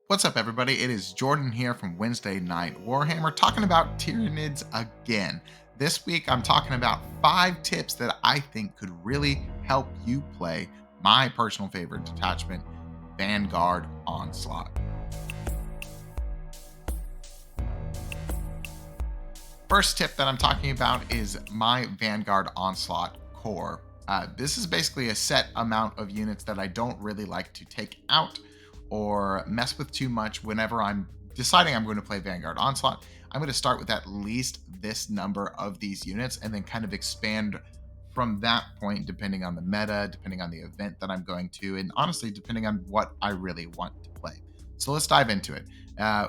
What's up, everybody? It is Jordan here from Wednesday Night Warhammer talking about Tyranids again. This week, I'm talking about 5 tips that I think could really help you play my personal favorite detachment, Vanguard Onslaught. First tip that I'm talking about is my Vanguard Onslaught core. This is basically a set amount of units that I don't really like to take out or mess with too much whenever I'm deciding I'm going to play Vanguard Onslaught. I'm going to start with at least this number of these units and then kind of expand from that point, depending on the meta, depending on the event that I'm going to, and honestly, depending on what I really want to play. So let's dive into it.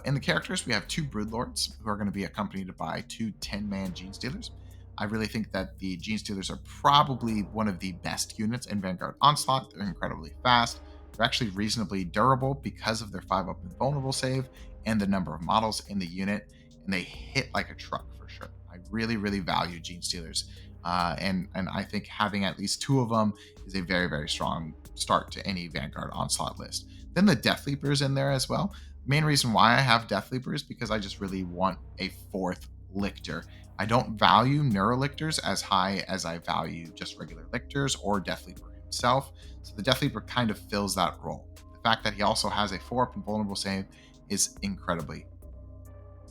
In the characters, we have 2 Broodlords who are going to be accompanied by 2 10-man Gene Stealers. I really think that the Gene Stealers are probably one of the best units in Vanguard Onslaught. They're incredibly fast. They're actually reasonably durable because of their 5-up invulnerable save and the number of models in the unit, and they hit like a truck for sure. I really, really value Gene Stealers, and I think having at least 2 of them is a very, very strong start to any Vanguard Onslaught list. Then the Death Leapers in there as well. Main reason why I have Death Leapers because I just really want a 4th Lictor. I don't value Neurolictors as high as I value just regular Lictors or Death Leaper himself. So the Death Leaper kind of fills that role. The fact that he also has a 4-up invulnerable save is incredibly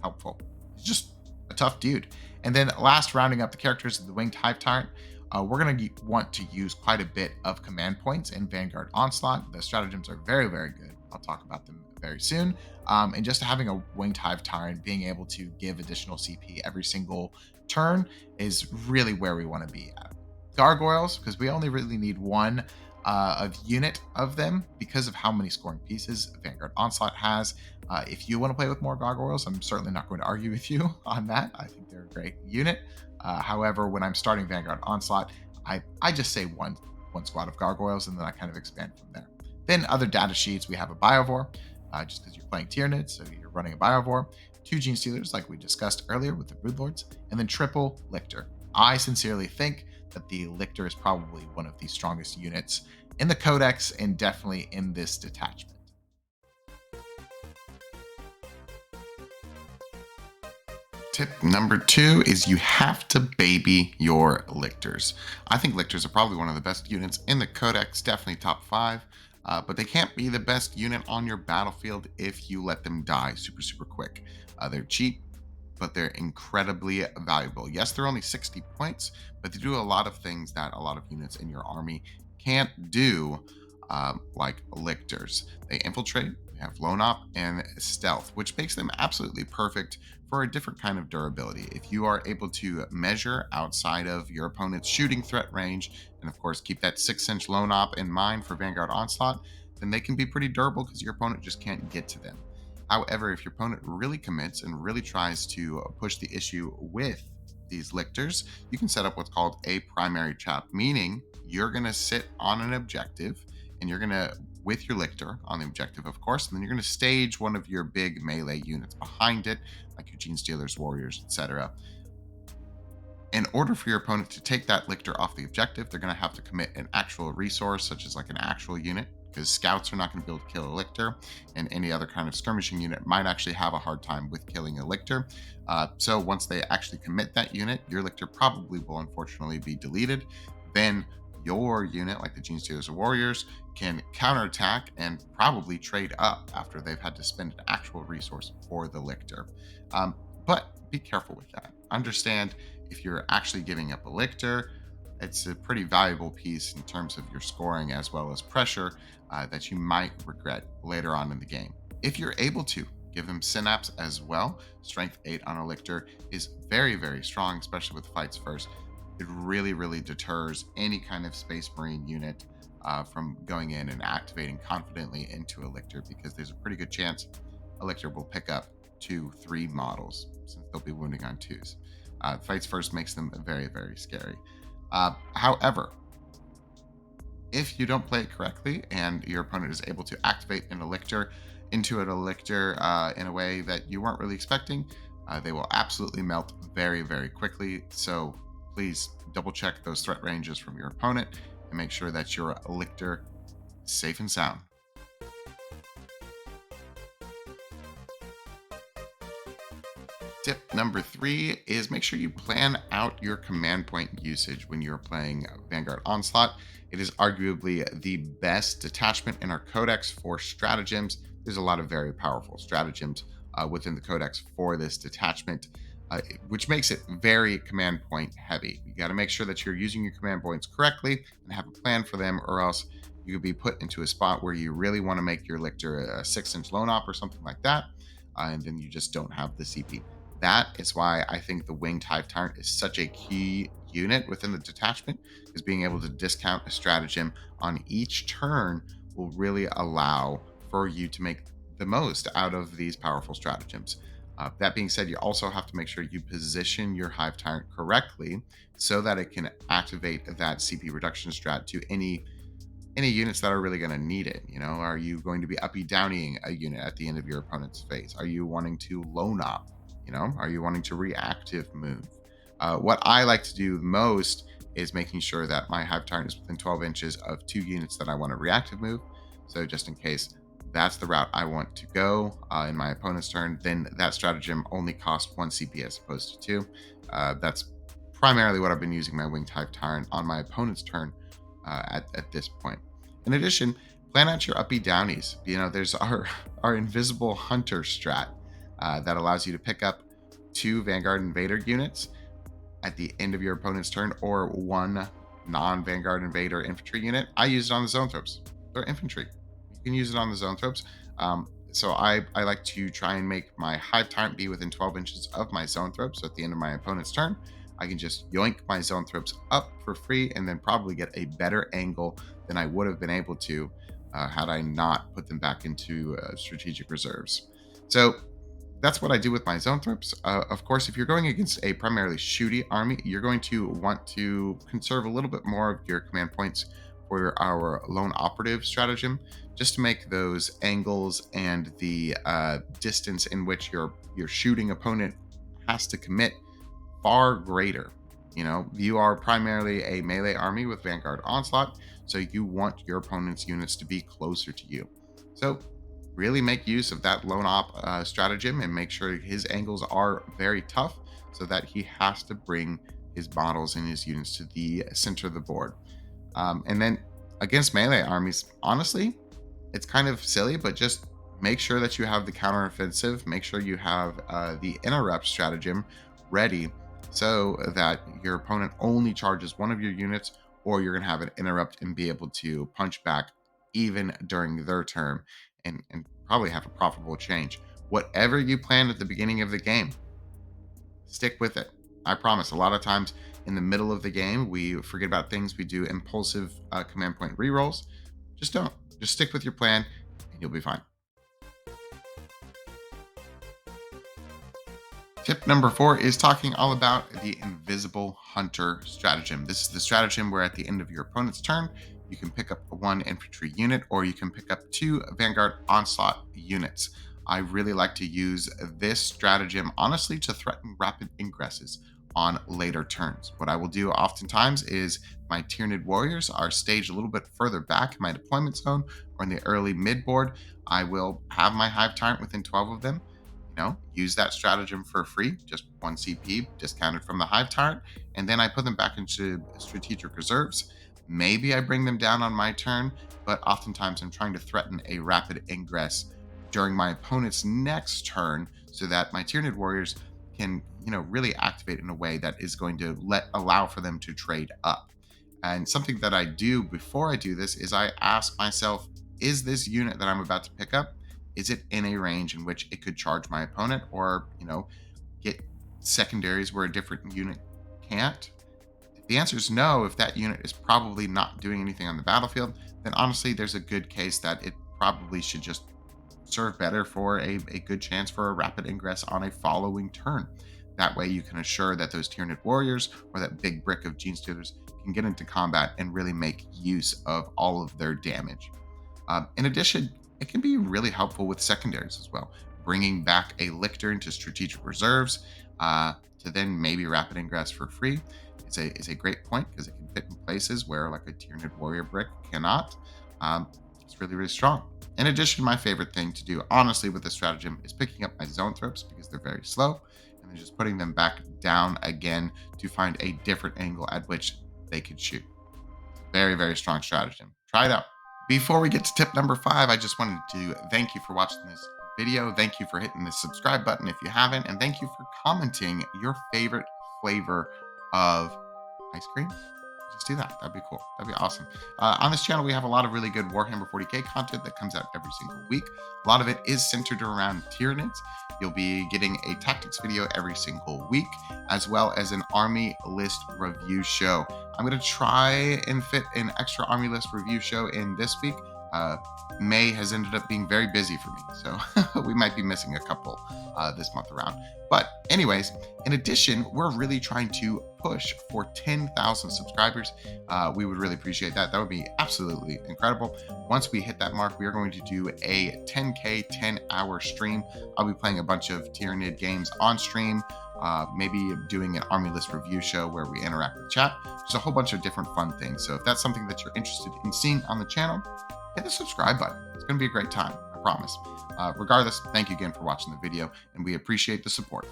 helpful. He's just a tough dude. And then last, rounding up the characters of the Winged Hive Tyrant, we're going to want to use quite a bit of command points in Vanguard Onslaught. The stratagems are very, very good. I'll talk about them very soon. And just having a Winged Hive Tyrant being able to give additional CP every single turn is really where we want to be at. Gargoyles, because we only really need one of unit of them because of how many scoring pieces Vanguard Onslaught has. If you want to play with more gargoyles, I'm certainly not going to argue with you on that. I think they're a great unit. However, when I'm starting Vanguard Onslaught, I just say one squad of gargoyles and then I kind of expand from there. Then other data sheets, we have a Biovore, just because you're playing Tyranid, so you're running a Biovore, 2 Gene Stealers like we discussed earlier with the Broodlords, and then triple Lictor. I sincerely think that the Lictor is probably one of the strongest units in the Codex and definitely in this detachment. Tip number 2 is you have to baby your Lictors. I think Lictors are probably one of the best units in the Codex, definitely top 5. But they can't be the best unit on your battlefield if you let them die super, super quick. They're cheap, but they're incredibly valuable. Yes, they're only 60 points, but they do a lot of things that a lot of units in your army can't do, like Lictors. They infiltrate, they have lone op, and stealth, which makes them absolutely perfect for a different kind of durability. If you are able to measure outside of your opponent's shooting threat range, and of course keep that 6-inch lone op in mind for Vanguard Onslaught, then they can be pretty durable because your opponent just can't get to them. However, if your opponent really commits and really tries to push the issue with these Lictors, you can set up what's called a primary trap, meaning you're going to sit on an objective and you're going to, with your Lictor on the objective, of course, and then you're going to stage one of your big melee units behind it, like your Gene Stealers, Warriors, etc. In order for your opponent to take that Lictor off the objective, they're going to have to commit an actual resource, such as like an actual unit, because scouts are not going to be able to kill a Lictor, and any other kind of skirmishing unit might actually have a hard time with killing a Lictor. So once they actually commit that unit, your Lictor probably will unfortunately be deleted. Then your unit, like the Gene Stealers or Warriors, can counterattack and probably trade up after they've had to spend an actual resource for the Lictor. But be careful with that. Understand, if you're actually giving up a Lictor, it's a pretty valuable piece in terms of your scoring as well as pressure that you might regret later on in the game. If you're able to give them Synapse as well, Strength 8 on a Lictor is very, very strong, especially with fights first. It really, really deters any kind of Space Marine unit from going in and activating confidently into a Lictor, because there's a pretty good chance a Lictor will pick up 2-3 models, since they'll be wounding on 2s. Fights first makes them very, very scary. However, if you don't play it correctly and your opponent is able to activate an Lictor into a Lictor in a way that you weren't really expecting, they will absolutely melt very, very quickly. So please double check those threat ranges from your opponent and make sure that your Lictor is safe and sound. Tip number three is make sure you plan out your command point usage when you're playing Vanguard Onslaught. It is arguably the best detachment in our codex for stratagems. There's a lot of very powerful stratagems within the codex for this detachment, which makes it very command point heavy. You got to make sure that you're using your command points correctly and have a plan for them, or else you could be put into a spot where you really want to make your lictor a 6-inch lone op or something like that, and then you just don't have the CP. That is why I think the Winged Hive Tyrant is such a key unit within the detachment, is being able to discount a stratagem on each turn will really allow for you to make the most out of these powerful stratagems. That being said, you also have to make sure you position your Hive Tyrant correctly so that it can activate that CP reduction strat to any units that are really going to need it. Are you going to be uppy downying a unit at the end of your opponent's phase? Are you wanting to lone op? Are you wanting to reactive move? What I like to do most is making sure that my Hive Tyrant is within 12 inches of 2 units that I want to reactive move. So just in case that's the route I want to go in my opponent's turn, then that stratagem only costs 1 CP as opposed to 2. That's primarily what I've been using my Winged Hive Tyrant on my opponent's turn at this point. In addition, plan out your uppy downies. There's our invisible hunter strat that allows you to pick up 2 Vanguard Invader units at the end of your opponent's turn, or 1 non-Vanguard Invader infantry unit. I use it on the Zoanthropes. They're infantry. You can use it on the Zoanthropes. So I like to try and make my Hive Tyrant be within 12 inches of my Zoanthropes. So at the end of my opponent's turn, I can just yoink my Zoanthropes up for free and then probably get a better angle than I would have been able to had I not put them back into strategic reserves. So that's what I do with my Zoanthropes. Of course, if you're going against a primarily shooty army, you're going to want to conserve a little bit more of your command points for our lone operative stratagem, just to make those angles and the distance in which your shooting opponent has to commit far greater. You are primarily a melee army with Vanguard Onslaught, so you want your opponent's units to be closer to you. So really make use of that lone op stratagem and make sure his angles are very tough so that he has to bring his models and his units to the center of the board. And then against melee armies, honestly, it's kind of silly, but just make sure that you have the counteroffensive. Make sure you have the interrupt stratagem ready so that your opponent only charges one of your units, or you're going to have an interrupt and be able to punch back even during their turn and probably have a profitable change. Whatever you plan at the beginning of the game, stick with it. I promise. A lot of times in the middle of the game, we forget about things. We do impulsive command point rerolls. Just don't. Just stick with your plan and you'll be fine. Tip number 4 is talking all about the Invisible Hunter stratagem. This is the stratagem where at the end of your opponent's turn, you can pick up 1 infantry unit, or you can pick up 2 Vanguard Onslaught units. I really like to use this stratagem, honestly, to threaten rapid ingresses on later turns. What I will do oftentimes is my Tyranid warriors are staged a little bit further back in my deployment zone or in the early mid board. I will have my Hive Tyrant within 12 of them. Use that stratagem for free, just 1 CP discounted from the Hive Tyrant, and then I put them back into strategic reserves. Maybe I bring them down on my turn, but oftentimes I'm trying to threaten a rapid ingress during my opponent's next turn so that my Tyranid warriors can, really activate in a way that is going to allow for them to trade up. And something that I do before I do this is I ask myself, is this unit that I'm about to pick up, is it in a range in which it could charge my opponent or, get secondaries where a different unit can't? If the answer is no, if that unit is probably not doing anything on the battlefield, then honestly, there's a good case that it probably should just serve better for a good chance for a rapid ingress on a following turn. That way you can assure that those Tyranid warriors or that big brick of Gene Stealers can get into combat and really make use of all of their damage. In addition, it can be really helpful with secondaries as well. Bringing back a Lictor into strategic reserves to then maybe rapid ingress for free is a great point because it can fit in places where like a Tyranid warrior brick cannot. It's really, really strong. In addition, my favorite thing to do, honestly, with this stratagem is picking up my Zoanthropes because they're very slow. and then just putting them back down again to find a different angle at which they could shoot. Very, very strong stratagem. Try it out. Before we get to tip number 5, I just wanted to thank you for watching this video. Thank you for hitting the subscribe button if you haven't, and thank you for commenting your favorite flavor of ice cream. Just do that. That'd be cool. That'd be awesome. On this channel, we have a lot of really good Warhammer 40k content that comes out every single week. A lot of it is centered around Tyranids. You'll be getting a tactics video every single week, as well as an army list review show. I'm going to try and fit an extra army list review show in this week. May has ended up being very busy for me, so we might be missing a couple this month around. But anyways, in addition, we're really trying to push for 10,000 subscribers. We would really appreciate that. That would be absolutely incredible. Once we hit that mark, we are going to do a 10K 10-hour stream. I'll be playing a bunch of Tyranid games on stream, maybe doing an army list review show where we interact with chat. There's a whole bunch of different fun things. So if that's something that you're interested in seeing on the channel, hit the subscribe button. It's going to be a great time, I promise. Regardless, thank you again for watching the video, and we appreciate the support.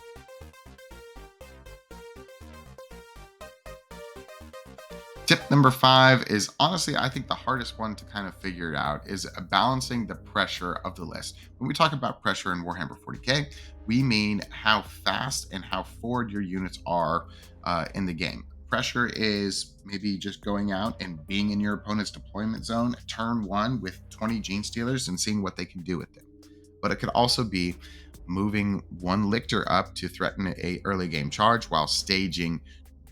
Tip number 5 is honestly, I think the hardest one to kind of figure out is balancing the pressure of the list. When we talk about pressure in Warhammer 40k, we mean how fast and how forward your units are in the game. Pressure is maybe just going out and being in your opponent's deployment zone turn 1 with 20 Gene Stealers and seeing what they can do with it. But it could also be moving 1 Lictor up to threaten a early game charge while staging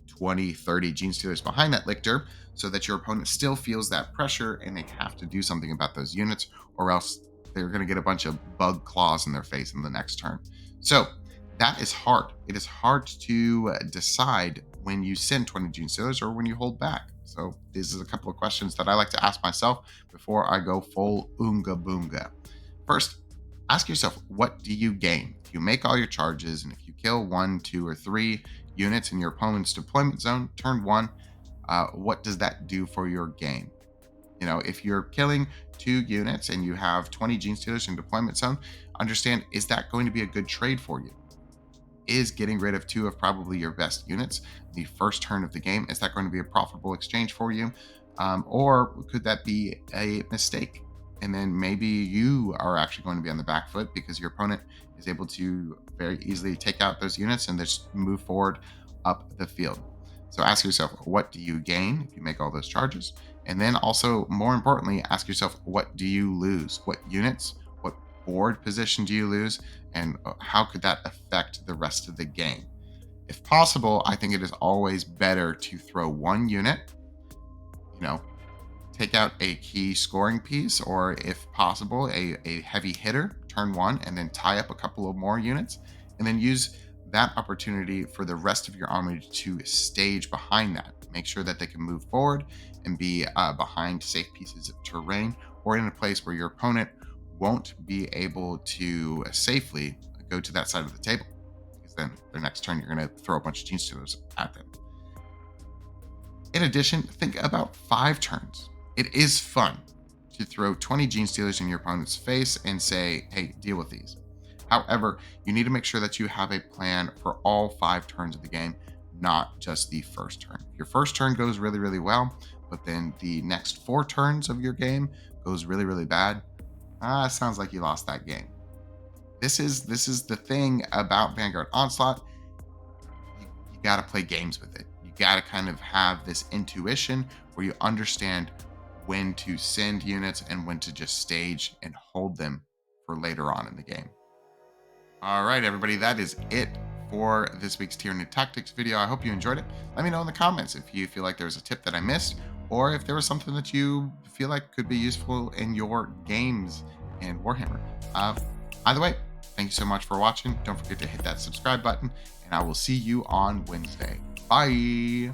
20, 30 Gene Stealers behind that Lictor, so that your opponent still feels that pressure and they have to do something about those units, or else they're going to get a bunch of bug claws in their face in the next turn. So that is hard. It is hard to decide when you send 20 Gene Stealers or when you hold back. So these are a couple of questions that I like to ask myself before I go full Oonga Boonga. First, ask yourself, what do you gain? If you make all your charges and if you kill 1, 2, or 3 units in your opponent's deployment zone, turn 1, what does that do for your game? You know, if you're killing 2 units and you have 20 Gene Stealers in deployment zone, understand, is that going to be a good trade for you? Is getting rid of 2 of probably your best units the first turn of the game, is that going to be a profitable exchange for you? Or could that be a mistake? And then maybe you are actually going to be on the back foot because your opponent is able to very easily take out those units and just move forward up the field. So ask yourself, what do you gain if you make all those charges? And then also, more importantly, ask yourself, what do you lose? What units, what board position do you lose? And how could that affect the rest of the game? If possible, I think it is always better to throw 1 unit, take out a key scoring piece, or if possible, a heavy hitter, turn 1, and then tie up a couple of more units, and then use that opportunity for the rest of your army to stage behind that. Make sure that they can move forward and be behind safe pieces of terrain, or in a place where your opponent won't be able to safely go to that side of the table, because then their next turn you're going to throw a bunch of Gene Stealers at them. In addition, think about 5 turns. It is fun to throw 20 Gene Stealers in your opponent's face and say, hey, deal with these. However, you need to make sure that you have a plan for all 5 turns of the game, not just the first turn. If your first turn goes really, really well, but then the next 4 turns of your game goes really, really bad, sounds like you lost that game. This is the thing about Vanguard Onslaught. You got to play games with it. You got to kind of have this intuition where you understand when to send units and when to just stage and hold them for later on in the game. All right, everybody, that is it for this week's Tyranid Tactics video. I hope you enjoyed it. Let me know in the comments if you feel like there was a tip that I missed, or if there was something that you feel like could be useful in your games in Warhammer. Either way, thank you so much for watching. Don't forget to hit that subscribe button, and I will see you on Wednesday. Bye.